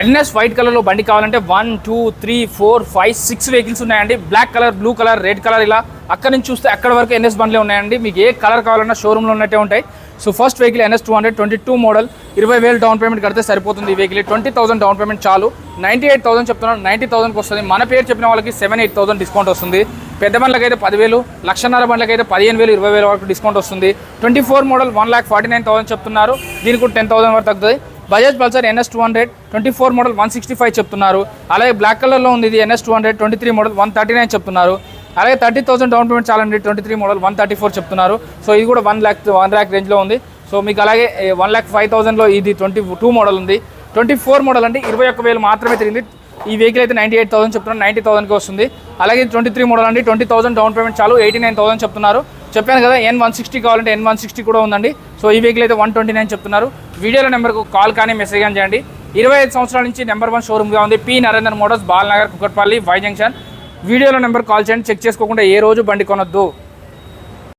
NS white కలర్లో బండి కావాలంటే 1 2 3 4 5 6 వెహికల్స్ ఉన్నాయండి. Black colour, blue colour, red colour, ఇలా అక్కడ నుంచి చూస్తే అక్కడ వరకు ఎన్ఎస్ బండ్లే ఉన్నాయండి. మీకు ఏ కలర్ కావాలన్నా షోరూమ్లో ఉన్నట్టే ఉంటాయి. So first vehicle NS 200 22 model, 20,000 down payment కడితే సరిపోతుంది. ఈ వెహికల్ 20,000 డౌన్ పేమెంట్ చాలు. 98,000 చెప్తున్నాను, 90,000కి వస్తుంది. మన పేరు చెప్పిన వాళ్ళకి 7-8,000 డిస్కౌంట్ వస్తుంది. పెద్ద బండ్లకి అయితే 10,000, 1,50,000 బండ్లకి అయితే 15,000, 20,000 వరకు డిస్కౌంట్ వస్తుంది. 24 మోడల్ 1,49,000 చెప్తున్నారు. దీనికి కూడా 10,000 వరకు తగ్గుతుంది. బజాజ్ పల్సర్ NS 200 24 మోడల్ 165 చెప్తున్నారు. అలాగే బ్లాక్ కలర్లో ఉంది ఇది NS 200 23 మోడల్ 139 చెప్తున్నారు. అలాగే 30,000 డౌన్ పేమెంట్ చాలండి. 23 మోడల్ 134 చెప్తున్నారు. సో ఇది కూడా 1 lakh రేంజ్లో ఉంది. సో మీకు అలాగే 1,05,000లో ఇది 22 మోడల్ ఉంది. 24 మోడల్ అంటే 21,000 మాత్రమే తిరిగింది. ఈ వెహికల్ అయితే 98,000 చెప్తున్నారు, 90,000కి వస్తుంది. అలాగే 23 మోడల్ అండి, 20,000 డౌన్ పేమెంట్ చాలు, 89,000 చెప్తున్నారు. చెప్పాను కదా N160 కావాలంటే N160 కూడా ఉందండి. సో ఈ వెహికల్ అయితే 129 చెప్తున్నారు. వీడియోలో నెంబర్కు కాల్ కానీ మెసేజ్ కానీ చేయండి. 25 సంవత్సరాల నుంచి నెంబర్ 1 షోరూమ్గా ఉంది P Narender Motors, Balanagar, Kukatpally, Y junction. వీడియోలో నెంబర్ కాల్ చేయండి. చెక్ చేసుకోకుండా ఏ రోజు బండి కొనొద్దు.